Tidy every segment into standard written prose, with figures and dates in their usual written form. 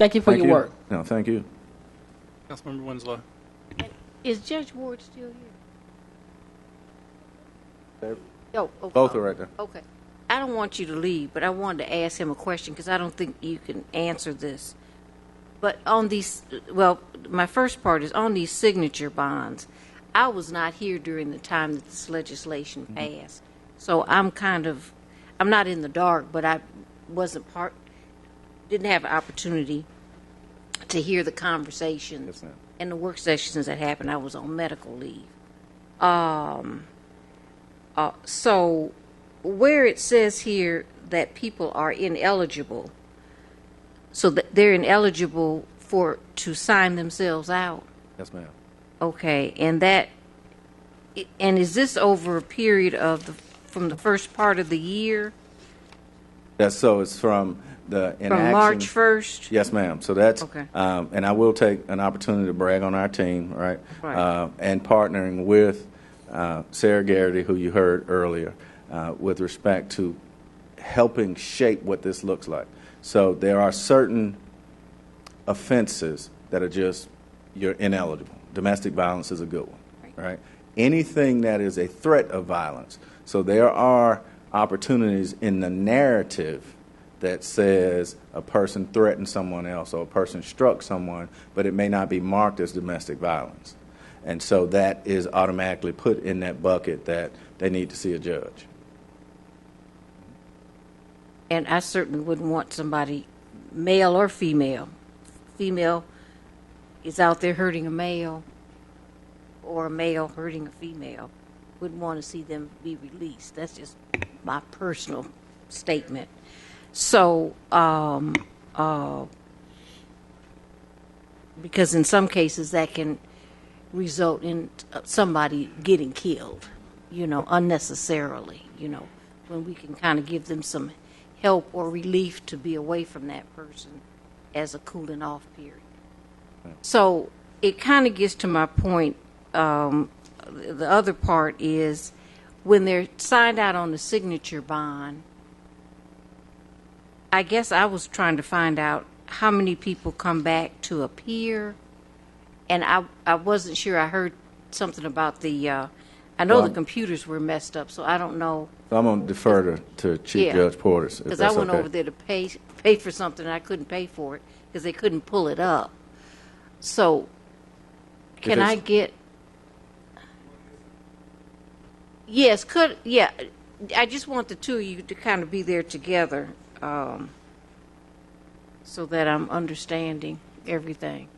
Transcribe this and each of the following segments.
Thank you for your work. No, thank you. Councilmember Winslow. Is Judge Ward still here? Oh, okay. Both are right there. Okay. I don't want you to leave, but I wanted to ask him a question because I don't think you can answer this. But on these, well, my first part is on these signature bonds. I was not here during the time that this legislation passed. So I'm not in the dark, but I didn't have an opportunity to hear the conversations and the work sessions that happened. I was on medical leave. So where it says here that people are ineligible, so that they're ineligible to sign themselves out. Yes, ma'am. Okay, and is this over a period from the first part of the year? That's so it's from the inaction. From March 1st? Yes, ma'am. So that's okay. And I will take an opportunity to brag on our team, right? Right. And partnering with Sarah Garrity, who you heard earlier, with respect to helping shape what this looks like. So there are certain offenses that are just, you're ineligible. Domestic violence is a good one, right? Anything that is a threat of violence. So there are opportunities in the narrative that says a person threatened someone else or a person struck someone, but it may not be marked as domestic violence. And so that is automatically put in that bucket that they need to see a judge. And I certainly wouldn't want somebody, male or female is out there hurting a male or a male hurting a female, wouldn't want to see them be released. That's just my personal statement. So, because in some cases that can result in somebody getting killed, unnecessarily, when we can kind of give them some help or relief to be away from that person as a cooling off period. So it kind of gets to my point. The other part is when they're signed out on the signature bond, I guess I was trying to find out how many people come back to appear, and I wasn't sure. I heard something about the the computers were messed up, so I don't know. I'm going to defer to Chief Judge Portis. Because I went over there to pay for something, and I couldn't pay for it because they couldn't pull it up. So can I get... Yes, I just want the two of you to kind of be there together so that I'm understanding everything.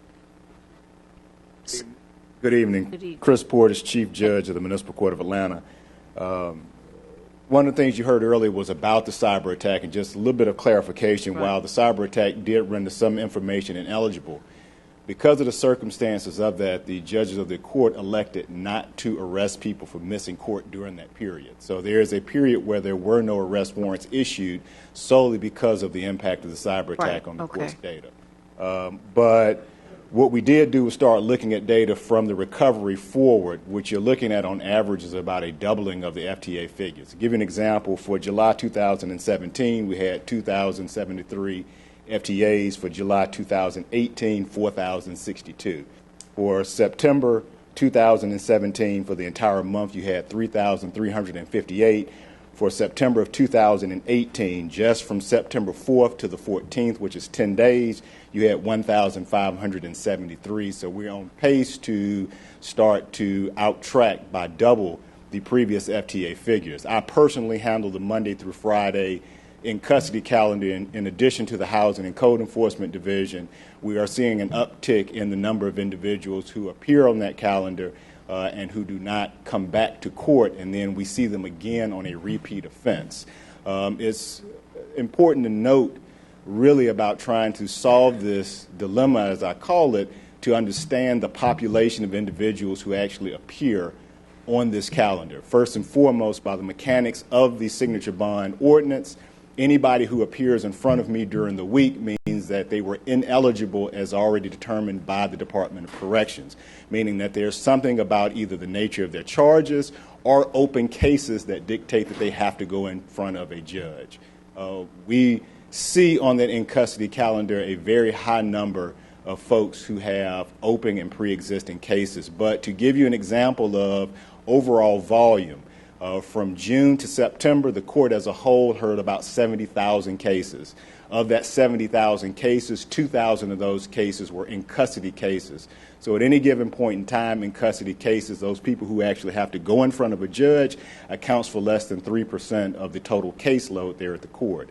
Good evening. Good evening. Chris Portis, Chief Judge of the Municipal Court of Atlanta. One of the things you heard earlier was about the cyber attack, and just a little bit of clarification. Right. While the cyber attack did render some information ineligible, because of the circumstances of that, the judges of the court elected not to arrest people for missing court during that period. So there is a period where there were no arrest warrants issued solely because of the impact of the cyber attack on the court's data. But what we did do was start looking at data from the recovery forward, which you're looking at on average is about a doubling of the FTA figures. To give you an example, for July 2017, we had 2,073 FTAs. For July 2018, 4,062. For September 2017, for the entire month, you had 3,358. For September of 2018, just from September 4th to the 14th, which is 10 days, you had 1,573. So we're on pace to start to outtrack by double the previous FTA figures. I personally handle the Monday through Friday in custody calendar. In addition to the Housing and Code Enforcement Division, we are seeing an uptick in the number of individuals who appear on that calendar and who do not come back to court, and then we see them again on a repeat offense. It's important to note really about trying to solve this dilemma, as I call it, to understand the population of individuals who actually appear on this calendar. First and foremost, by the mechanics of the signature bond ordinance, anybody who appears in front of me during the week means that they were ineligible as already determined by the Department of Corrections, meaning that there's something about either the nature of their charges or open cases that dictate that they have to go in front of a judge. We see on that in-custody calendar a very high number of folks who have open and pre-existing cases. But to give you an example of overall volume, from June to September, the court as a whole heard about 70,000 cases. Of that 70,000 cases, 2,000 of those cases were in custody cases. So at any given point in time, in custody cases, those people who actually have to go in front of a judge accounts for less than 3% of the total caseload there at the court.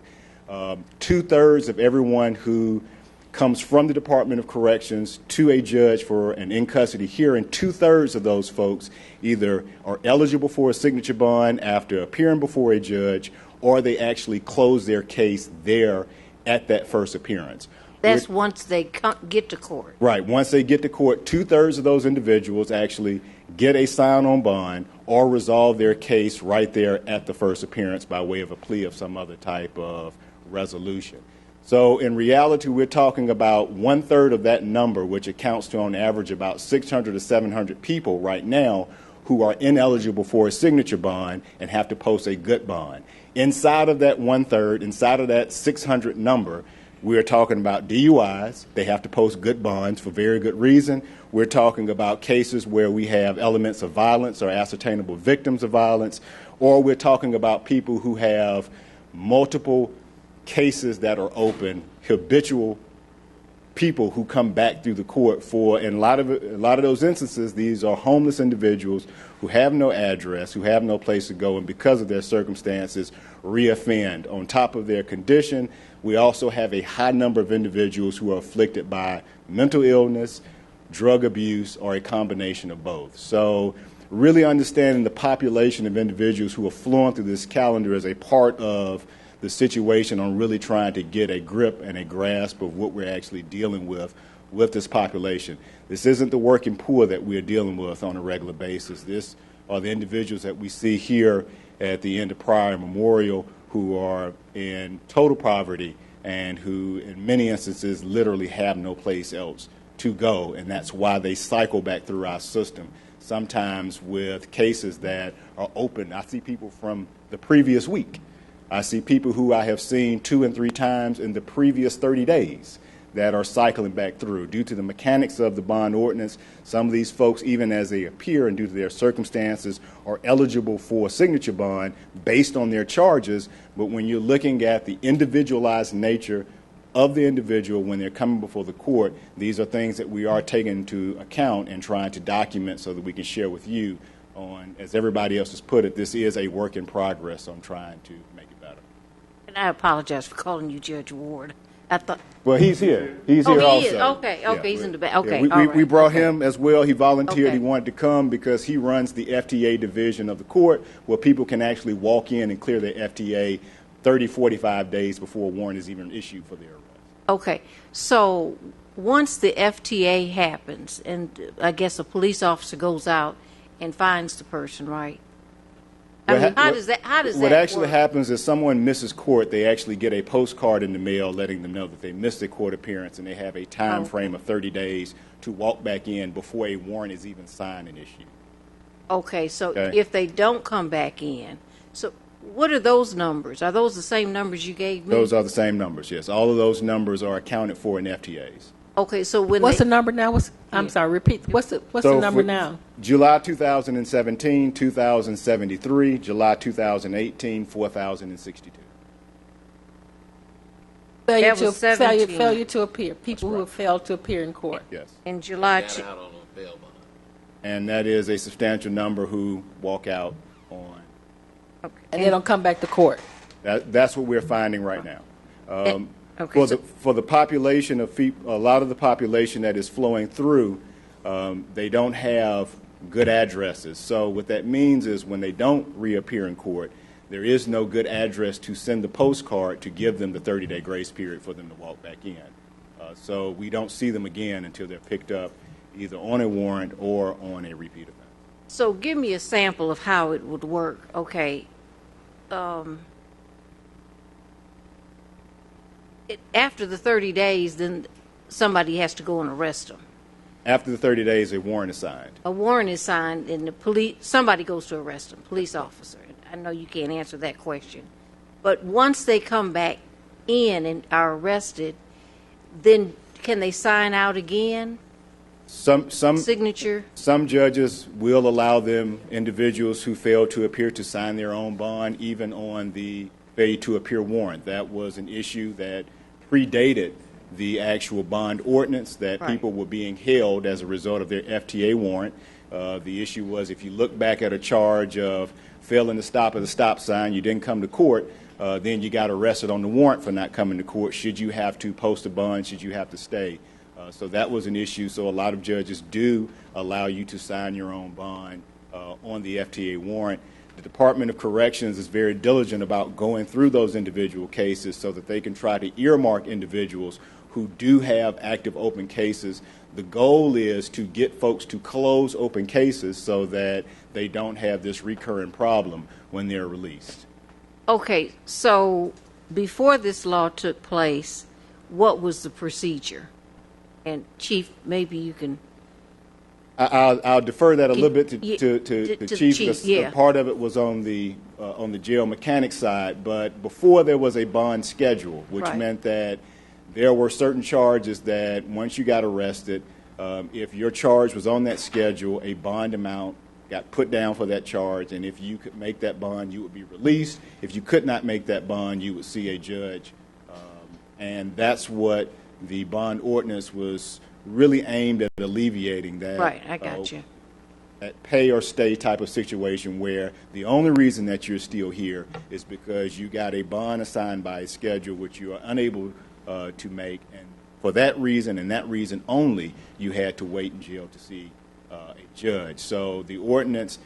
2/3 of everyone who comes from the Department of Corrections to a judge for an in-custody hearing, 2/3 of those folks either are eligible for a signature bond after appearing before a judge, or they actually close their case there at that first appearance. That's once they get to court. Right. Once they get to court, 2/3 of those individuals actually get a sign-on bond or resolve their case right there at the first appearance by way of a plea of some other type of resolution. So in reality, we're talking about 1/3 of that number, which accounts to on average about 600 to 700 people right now who are ineligible for a signature bond and have to post a good bond. Inside of that 1/3, inside of that 600 number, we're talking about DUIs. They have to post good bonds for very good reason. We're talking about cases where we have elements of violence or ascertainable victims of violence, or we're talking about people who have multiple cases that are open, habitual people who come back through the court for, in a lot of those instances, these are homeless individuals who have no address, who have no place to go, and because of their circumstances, reoffend. On top of their condition, we also have a high number of individuals who are afflicted by mental illness, drug abuse, or a combination of both. So really understanding the population of individuals who are flowing through this calendar is a part of the situation on really trying to get a grip and a grasp of what we're actually dealing with this population. This isn't the working poor that we're dealing with on a regular basis. This are the individuals that we see here at the end of Pryor Memorial who are in total poverty and who in many instances literally have no place else to go, and that's why they cycle back through our system, sometimes with cases that are open. I see people from the previous week. I see people who I have seen 2 and 3 times in the previous 30 days that are cycling back through. Due to the mechanics of the bond ordinance, some of these folks, even as they appear and due to their circumstances, are eligible for a signature bond based on their charges. But when you're looking at the individualized nature of the individual when they're coming before the court, these are things that we are taking into account and trying to document so that we can share with you on, as everybody else has put it, this is a work in progress on trying to make it better. And I apologize for calling you Judge Ward. I thought. Well, he's here. He's Oh, here he also. is. Okay, he's in the back. Okay, we, all right. we brought Okay. him as well. He volunteered. Okay. He wanted to come because he runs the FTA division of the court where people can actually walk in and clear their FTA 30, 45 days before a warrant is even issued for their arrest. Okay, so once the FTA happens, and I guess a police officer goes out and finds the person, right? I mean, how does that What actually work? happens is someone misses court, they actually get a postcard in the mail letting them know that they missed a court appearance, and they have a time frame of 30 days to walk back in before a warrant is even signed and issued. Okay, so Okay. if they don't come back in, so what are those numbers? Are those the same numbers you gave me? Those are the same numbers, yes. All of those numbers are accounted for in FTAs. Okay, so when What's they, the number now? I'm sorry, repeat. What's the number for now? July 2017, 2,073. July 2018, 4,062. Failure That was 17. failure to appear. People who have failed to appear in court. Yes. in July, Got out on a bail bond. And that is a substantial number who walk out on. And they don't come back to court. That's what we're finding right now. okay, For the population of a lot of the population that is flowing through, they don't have good addresses. So what that means is when they don't reappear in court, there is no good address to send the postcard to give them the 30-day grace period for them to walk back in. So we don't see them again until they're picked up either on a warrant or on a repeat offense. so give me a sample of how it would work. Okay, after the 30 days, then somebody has to go and arrest them. After the 30 days, a warrant is signed. A warrant is signed, and somebody goes to arrest them, police officer. I know you can't answer that question, but once they come back in and are arrested, then can they sign out again? Some Signature? Some judges will allow them, individuals who fail to appear, to sign their own bond, even on the failure to appear warrant. That was an issue that predated the actual bond ordinance, that Right. people were being held as a result of their FTA warrant. The issue was, if you look back at a charge of failing to stop at a stop sign, you didn't come to court, then you got arrested on the warrant for not coming to court. Should you have to post a bond? Should you have to stay? So that was an issue. So a lot of judges do allow you to sign your own bond on the FTA warrant. The Department of Corrections is very diligent about going through those individual cases so that they can try to earmark individuals who do have active open cases. The goal is to get folks to close open cases so that they don't have this recurring problem when they're released. Okay, so before this law took place, what was the procedure? And Chief, maybe you can. I'll defer that a little bit Yeah, to to Chief, Chief, because yeah. part of it was on the jail mechanic side. But before, there was a bond schedule, which Right. meant that there were certain charges that once you got arrested, if your charge was on that schedule, a bond amount got put down for that charge, and if you could make that bond, you would be released. If you could not make that bond, you would see a judge. And that's what the bond ordinance was really aimed at alleviating, that Right, I got you. that pay or stay type of situation, where the only reason that you're still here is because you got a bond assigned by a schedule which you are unable to make, and for that reason and that reason only, you had to wait in jail to see a judge. So the ordinance,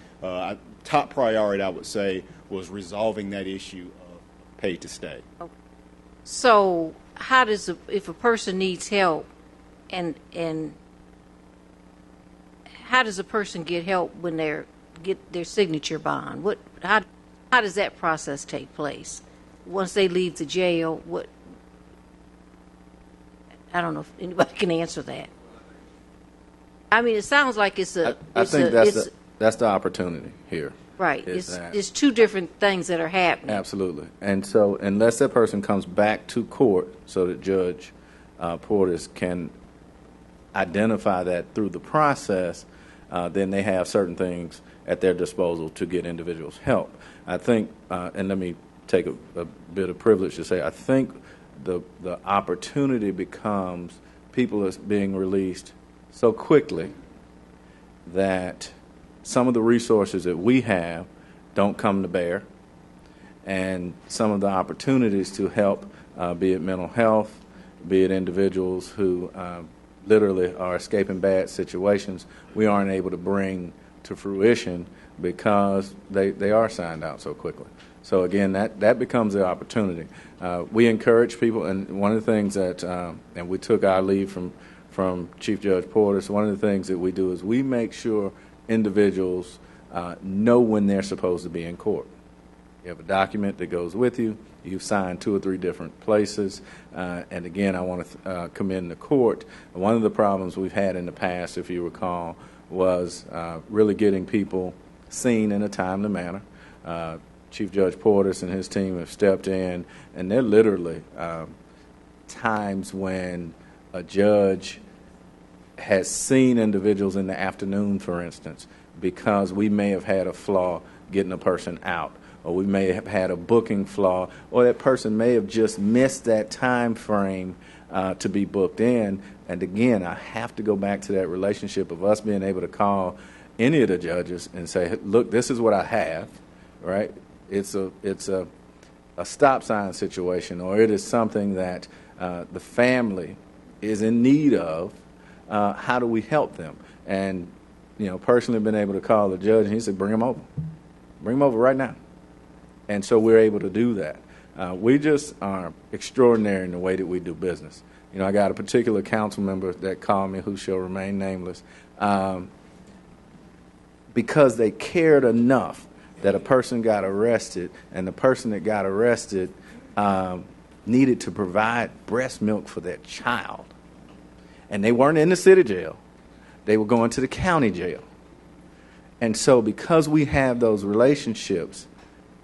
top priority, I would say, was resolving that issue of pay to stay. So how does, if a person needs help, and how does a person get help when get their signature bond? How does that process take place? Once they leave the jail, I don't know if anybody can answer that. I mean, it sounds like it's a. I it's think a, that's the opportunity here. right. is that- It's two different things that are happening. Absolutely. And so unless that person comes back to court so that Judge Portis can identify that through the process, then they have certain things at their disposal to get individuals help. I think, and let me take a bit of privilege to say, I think the opportunity becomes people are being released so quickly that some of the resources that we have don't come to bear, and some of the opportunities to help, be it mental health, be it individuals who literally are escaping bad situations, we aren't able to bring to fruition because they are signed out so quickly. So again, that becomes the opportunity. We encourage people, and one of the things that, and we took our lead from Chief Judge Portis, one of the things that we do is we make sure individuals know when they're supposed to be in court. You have a document that goes with you. You've signed 2 or 3 different places. And again, I want to commend the court. One of the problems we've had in the past, if you recall, was really getting people seen in a timely manner. Chief Judge Portis and his team have stepped in, and there are literally times when a judge has seen individuals in the afternoon, for instance, because we may have had a flaw getting a person out, or we may have had a booking flaw, or that person may have just missed that time frame to be booked in. And again, I have to go back to that relationship of us being able to call any of the judges and say, look, this is what I have, right? It's a stop sign situation, or it is something that the family is in need of. How do we help them? And, personally been able to call the judge, and he said, bring them over. Bring them over right now. And so we're able to do that. We just are extraordinary in the way that we do business. I got a particular council member that called me, who shall remain nameless, because they cared enough that a person got arrested, and the person that got arrested needed to provide breast milk for their child. And they weren't in the city jail. They were going to the county jail. And so because we have those relationships,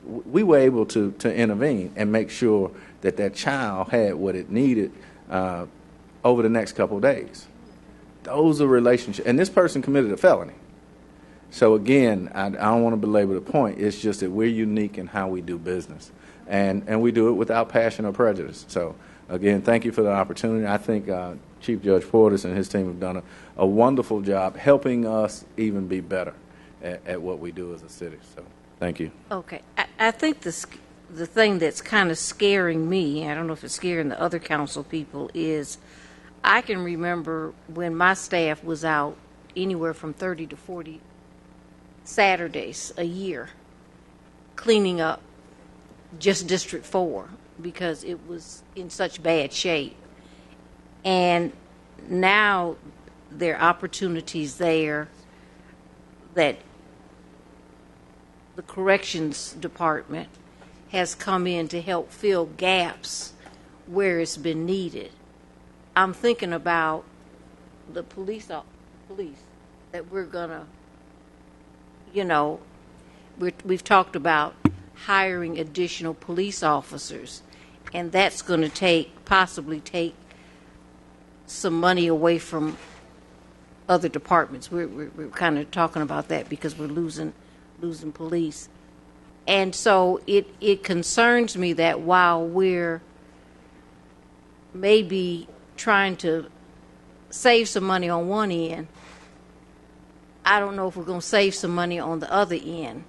we were able to intervene and make sure that that child had what it needed over the next couple of days. Those are relationships. And this person committed a felony. So again, I don't want to belabor the point. It's just that we're unique in how we do business. And we do it without passion or prejudice. So again, thank you for the opportunity. I think Chief Judge Portis and his team have done a wonderful job helping us even be better at what we do as a city. So thank you. Okay. I think the thing that's kind of scaring me, I don't know if it's scaring the other council people, is I can remember when my staff was out anywhere from 30 to 40 Saturdays a year cleaning up just District 4 because it was in such bad shape. And now there are opportunities there that the corrections department has come in to help fill gaps where it's been needed. I'm thinking about the police that we're gonna, we've talked about hiring additional police officers, and that's going to possibly take some money away from other departments. We're kind of talking about that because we're losing police. And so it concerns me that while we're maybe trying to save some money on one end, I don't know if we're going to save some money on the other end.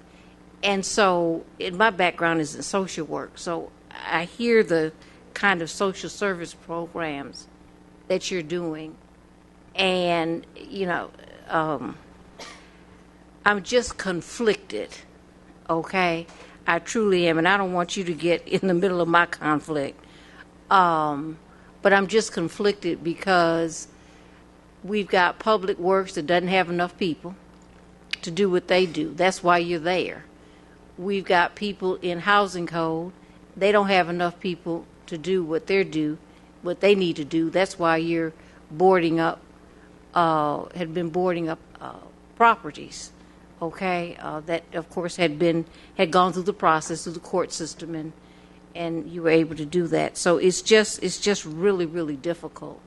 And so my background is in social work, so I hear the kind of social service programs that you're doing. And, I'm just conflicted, okay? I truly am, and I don't want you to get in the middle of my conflict. But I'm just conflicted because we've got public works that doesn't have enough people to do what they do. That's why you're there. We've got people in housing code. They don't have enough people to do what they need to do. That's why you're had been boarding up properties, okay? That of course had gone through the process through the court system, and you were able to do that. So it's just really, really difficult.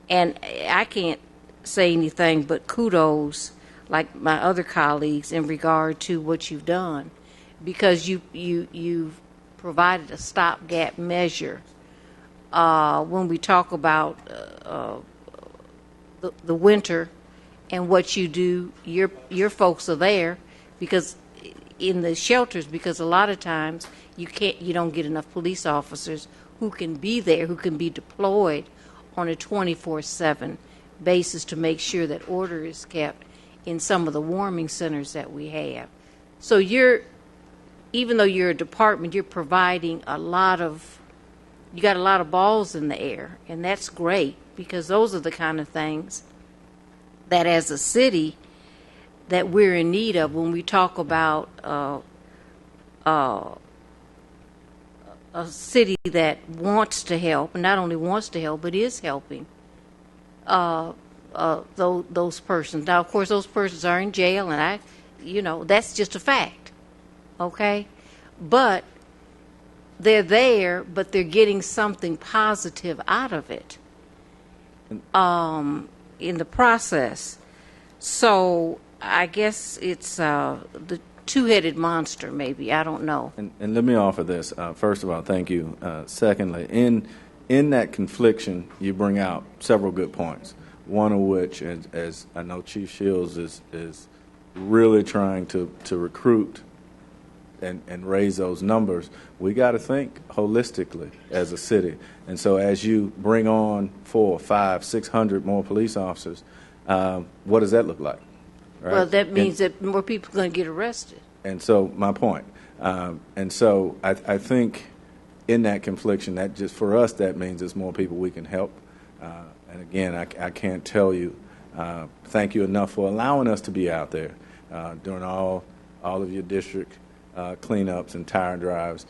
And I can't say anything but kudos, like my other colleagues, in regard to what you've done, because you've provided a stopgap measure. When we talk about the winter and what you do, your folks are there because in the shelters, because a lot of times you don't get enough police officers who can be there, who can be deployed on a 24/7 basis to make sure that order is kept in some of the warming centers that we have. So even though you're a department, you're providing you got a lot of balls in the air, and that's great, because those are the kind of things that as a city that we're in need of when we talk about a city that wants to help, and not only wants to help, but is helping those persons. Now, of course, those persons are in jail, and that's just a fact, okay? But they're there, but they're getting something positive out of it in the process. So I guess it's the two-headed monster, maybe. I don't know. And let me offer this. First of all, thank you. Secondly, in that confliction, you bring out several good points. One of which, as I know Chief Shields is really trying to recruit and raise those numbers, we got to think holistically as a city. And so as you bring on 400, 500, 600 more police officers, what does that look like? Right? Well, that means that more people are going to get arrested. And so my point. And so I think in that confliction, that just for us, that means there's more people we can help. And again, I can't tell you, thank you enough for allowing us to be out there during all of your district cleanups and tire drives,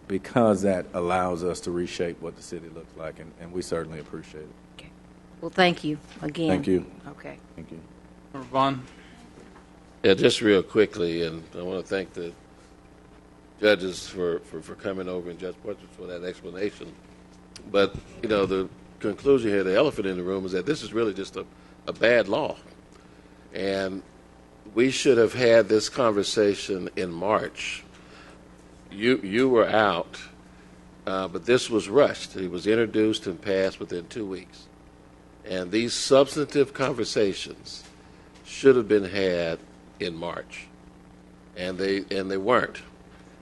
because that allows us to reshape what the city looks like, and we certainly appreciate it. Okay. Well, thank you again. Thank you. Okay. Thank you. Member Vaughn. Yeah, just real quickly, and I want to thank the judges for coming over and Judge Porteous for that explanation. But, you know, the conclusion here, the elephant in the room, is that this is really just a bad law. And we should have had this conversation in March. You were out, but this was rushed. It was introduced and passed within 2 weeks. And these substantive conversations should have been had in March, and they weren't.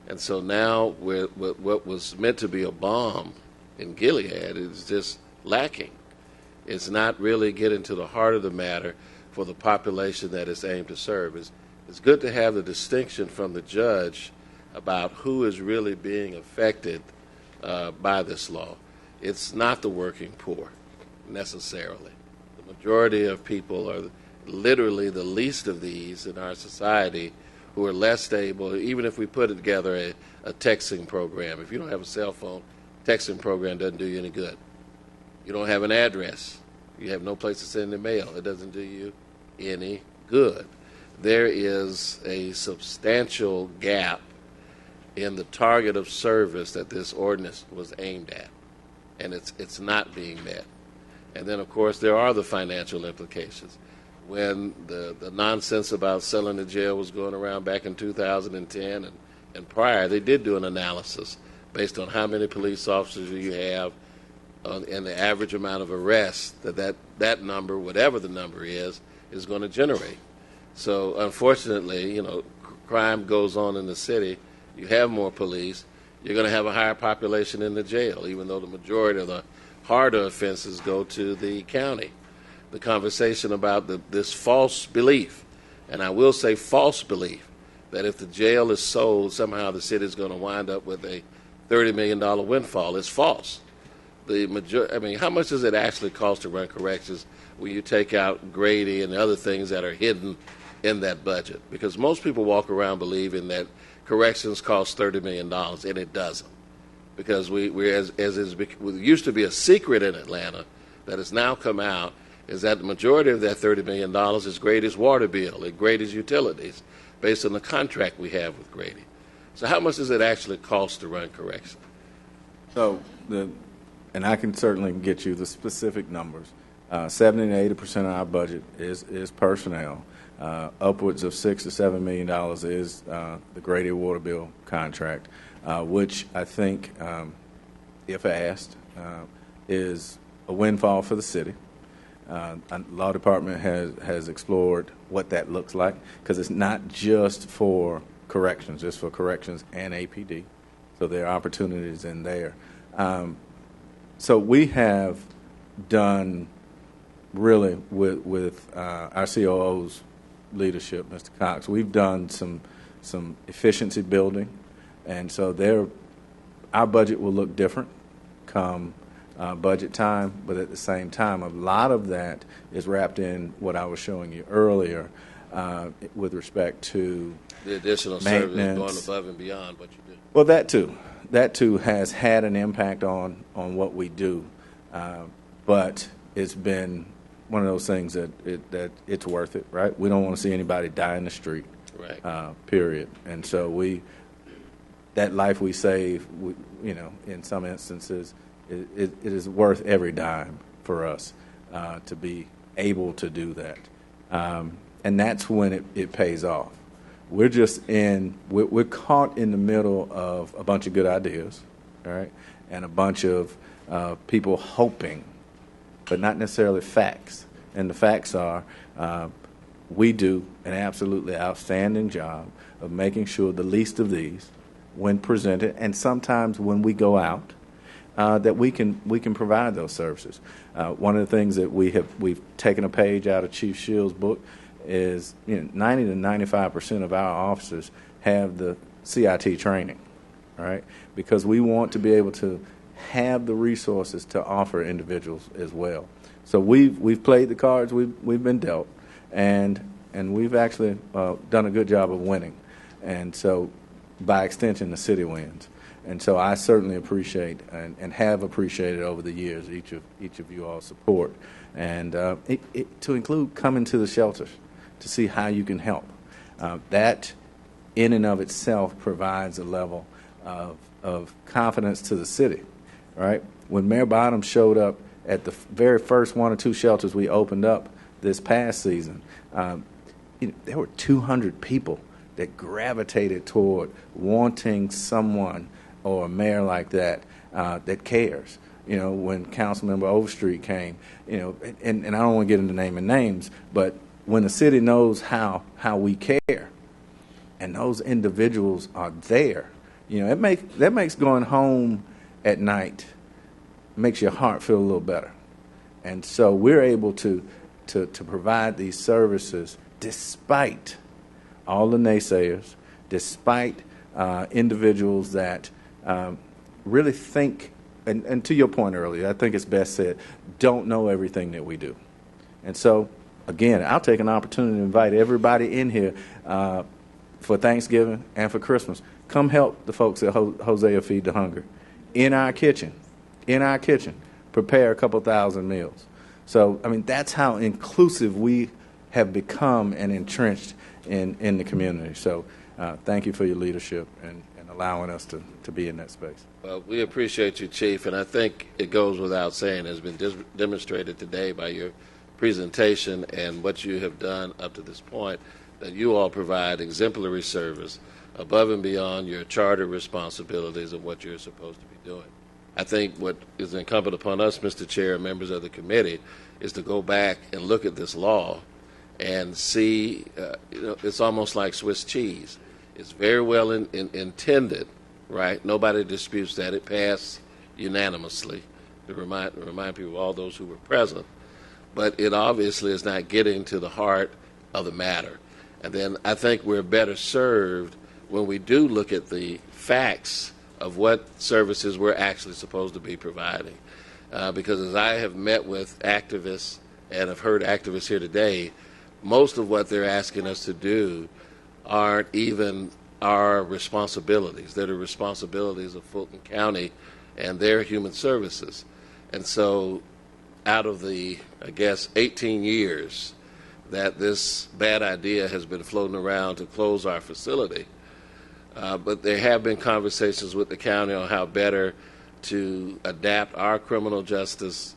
And so now what was meant to be a bomb in Gilead is just lacking. It's not really getting to the heart of the matter for the population that it's aimed to serve. It's good to have the distinction from the judge about who is really being affected by this law. It's not the working poor, necessarily. The majority of people are literally the least of these in our society who are less stable. Even if we put together a texting program, if you don't have a cell phone, texting program doesn't do you any good. You don't have an address, you have no place to send the mail, it doesn't do you any good. There is a substantial gap in the target of service that this ordinance was aimed at, and it's not being met. And then, of course, there are the financial implications. When the nonsense about selling the jail was going around back in 2010 and prior, they did do an analysis based on how many police officers you have and the average amount of arrests that number, whatever the number is going to generate. So, unfortunately, you know, crime goes on in the city. You have more police. You're going to have a higher population in the jail, even though the majority of the harder offenses go to the county. The conversation about this false belief, and I will say false belief, that if the jail is sold, somehow the city is going to wind up with a $30 million windfall is false. How much does it actually cost to run corrections when you take out Grady and other things that are hidden in that budget? Because most people walk around believing that corrections cost $30 million, and it doesn't. Because it used to be a secret in Atlanta that has now come out, is that the majority of that $30 million is Grady's water bill and Grady's utilities based on the contract we have with Grady. So how much does it actually cost to run correction? So, and I can certainly get you the specific numbers. 70 to 80% of our budget is personnel. Upwards of $6 to $7 million is the Grady water bill contract, which I think, if asked, is a windfall for the city. The law department has explored what that looks like, because it's not just for corrections, it's for corrections and APD. So there are opportunities in there. So we have done really with our COO's leadership, Mr. Cox, we've done some efficiency building, and so our budget will look different come budget time, but at the same time, a lot of that is wrapped in what I was showing you earlier with respect to the additional service going above and beyond what you do. Well, that too has had an impact on what we do, but it's been one of those things that it's worth it, right? We don't want to see anybody die in the street, right? Period. And so that life we save, in some instances, it is worth every dime for us to be able to do that, and that's when it pays off. We're caught in the middle of a bunch of good ideas, all right, and a bunch of people hoping, but not necessarily facts. And the facts are, we do an absolutely outstanding job of making sure the least of these, when presented, and sometimes when we go out, that we can provide those services. One of the things that we've taken a page out of Chief Shields' book is 90 to 95% of our officers have the CIT training, right? Because we want to be able to have the resources to offer individuals as well. So we've played the cards we've been dealt, and we've actually done a good job of winning, and so by extension the city wins. And so I certainly appreciate and have appreciated over the years each of you all's support, and to include coming to the shelters to see how you can help. That in and of itself provides a level of confidence to the city, right? When Mayor Bottoms showed up at the very first 1 or 2 shelters we opened up this past season, there were 200 people that gravitated toward wanting someone or a mayor like that that cares. When Councilmember Overstreet came, and I don't want to get into naming names, but when the city knows how we care, and those individuals are there, that makes going home at night, makes your heart feel a little better. And so we're able to provide these services despite all the naysayers, despite individuals that really think, and to your point earlier, I think it's best said, don't know everything that we do. And so, again, I'll take an opportunity to invite everybody in here for Thanksgiving and for Christmas. Come help the folks at Hosea Feed the Hungry. In our kitchen, prepare a couple thousand meals. So, that's how inclusive we have become and entrenched in the community. So, thank you for your leadership and allowing us to be in that space. Well, we appreciate you, Chief, and I think it goes without saying, has been demonstrated today by your presentation and what you have done up to this point, that you all provide exemplary service above and beyond your charter responsibilities of what you're supposed to be doing. I think what is incumbent upon us, Mr. Chair, and members of the committee, is to go back and look at this law and see, it's almost like Swiss cheese. It's very well intended, right? Nobody disputes that. It passed unanimously to remind people of all those who were present. But it obviously is not getting to the heart of the matter. And then I think we're better served when we do look at the facts of what services we're actually supposed to be providing. Because as I have met with activists and have heard activists here today, most of what they're asking us to do aren't even our responsibilities. They're the responsibilities of Fulton County and their human services. And so out of the, 18 years that this bad idea has been floating around to close our facility, but there have been conversations with the county on how better to adapt our criminal justice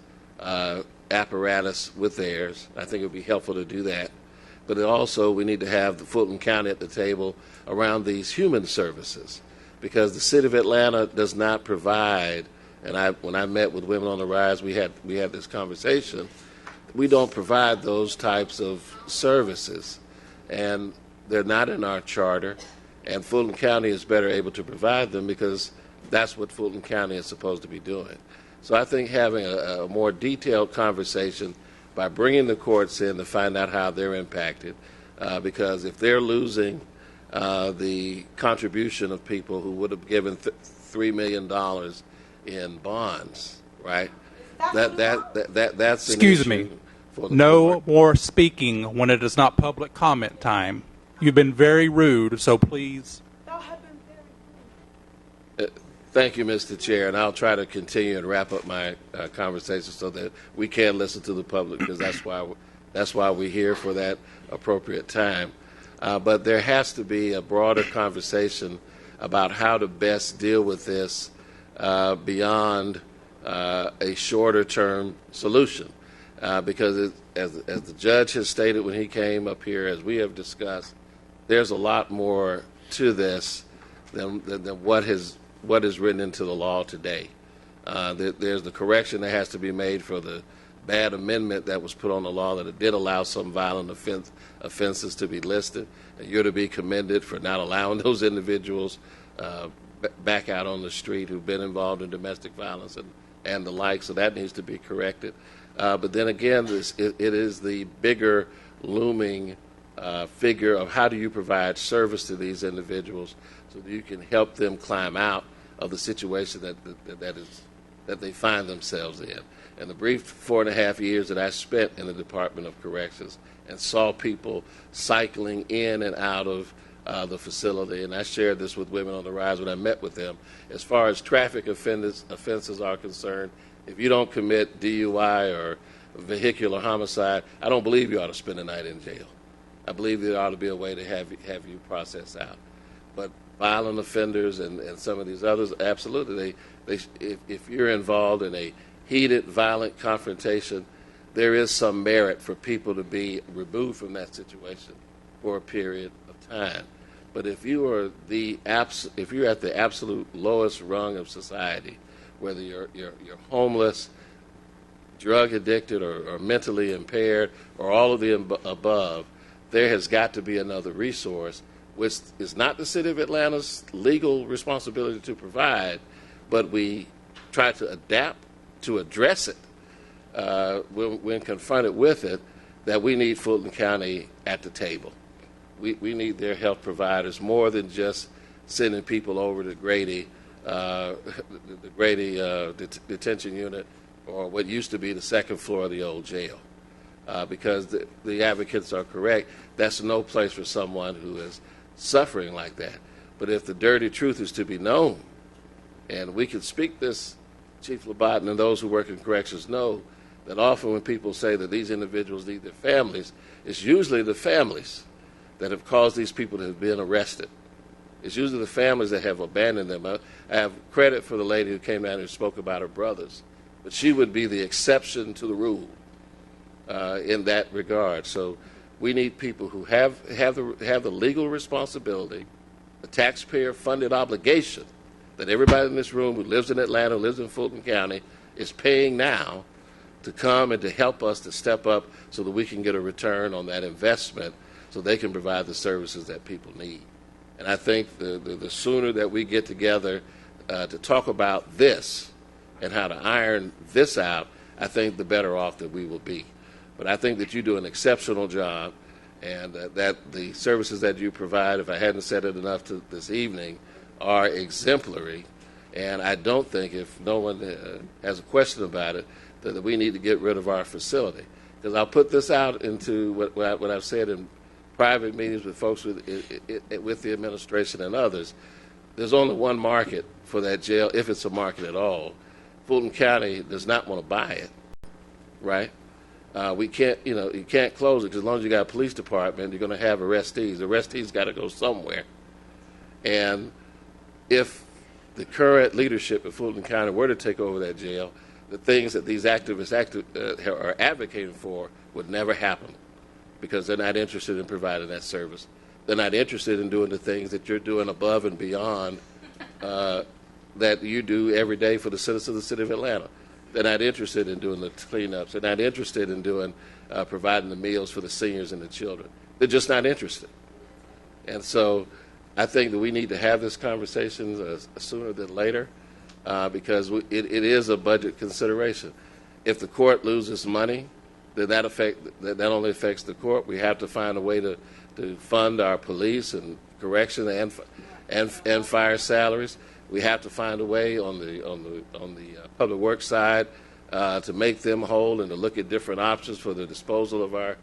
apparatus with theirs. I think it would be helpful to do that. But also we need to have the Fulton County at the table around these human services, because the city of Atlanta does not provide, and when I met with Women on the Rise, we had this conversation, we don't provide those types of services, and they're not in our charter, and Fulton County is better able to provide them because that's what Fulton County is supposed to be doing. So I think having a more detailed conversation by bringing the courts in to find out how they're impacted, because if they're losing the contribution of people who would have given $3 million in bonds, right? That's Excuse an me. issue for the No court. more speaking when it is not public comment time. You've been very rude, so please. Thank you, Mr. Chair, and I'll try to continue and wrap up my conversation so that we can listen to the public, because that's why we're here for that appropriate time. But there has to be a broader conversation about how to best deal with this beyond a shorter-term solution, because as the judge has stated when he came up here, as we have discussed, there's a lot more to this than what is written into the law today. There's the correction that has to be made for the bad amendment that was put on the law that it did allow some violent offenses to be listed, and you're to be commended for not allowing those individuals back out on the street who've been involved in domestic violence and the like, so that needs to be corrected. But then again, it is the bigger looming figure of how do you provide service to these individuals so that you can help them climb out of the situation that they find themselves in. And the brief 4.5 years that I spent in the Department of Corrections and saw people cycling in and out of the facility, and I shared this with Women on the Rise when I met with them, as far as traffic offenses are concerned, if you don't commit DUI or vehicular homicide, I don't believe you ought to spend a night in jail. I believe there ought to be a way to have you process out. But violent offenders and some of these others, absolutely, if you're involved in a heated, violent confrontation, there is some merit for people to be removed from that situation for a period of time. But if you are if you're at the absolute lowest rung of society, whether you're homeless, drug addicted, or mentally impaired, or all of the above, there has got to be another resource, which is not the City of Atlanta's legal responsibility to provide, but we try to adapt to address it when confronted with it, that we need Fulton County at the table. We need their health providers more than just sending people over to Grady, the Grady detention unit, or what used to be the second floor of the old jail. Because the advocates are correct, that's no place for someone who is suffering like that. But if the dirty truth is to be known, and we can speak this, Chief Labatt and those who work in corrections know that often when people say that these individuals need their families, it's usually the families that have caused these people to have been arrested. It's usually the families that have abandoned them. I have credit for the lady who came down and spoke about her brothers, but she would be the exception to the rule in that regard. So we need people who have the legal responsibility, the taxpayer-funded obligation that everybody in this room who lives in Atlanta, lives in Fulton County, is paying now to come and to help us to step up so that we can get a return on that investment so they can provide the services that people need. And I think the sooner that we get together to talk about this and how to iron this out, I think the better off that we will be. But I think that you do an exceptional job, and that the services that you provide, if I hadn't said it enough this evening, are exemplary. And I don't think, if no one has a question about it, that we need to get rid of our facility. Because I'll put this out into what I've said in private meetings with folks with the administration and others. There's only one market for that jail, if it's a market at all. Fulton County does not want to buy it, right? We can't, you can't close it, because as long as you got a police department, you're going to have arrestees. Arrestees got to go somewhere. And if the current leadership of Fulton County were to take over that jail, the things that these activists are advocating for would never happen, because they're not interested in providing that service. They're not interested in doing the things that you're doing above and beyond that you do every day for the citizens of the City of Atlanta. They're not interested in doing the cleanups. They're not interested in doing providing the meals for the seniors and the children. They're just not interested. And so I think that we need to have this conversation sooner than later, because it is a budget consideration. If the court loses money, then that only affects the court. We have to find a way to fund our police and correction and fire salaries. We have to find a way on the public works side to make them whole and to look at different options for the disposal of our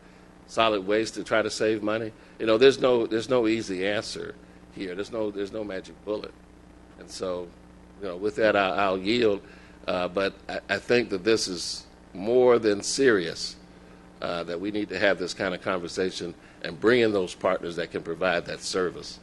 solid waste to try to save money. There's no easy answer here. There's no magic bullet. And so, with that, I'll yield. But I think that this is more than serious, that we need to have this kind of conversation and bring in those partners that can provide that service.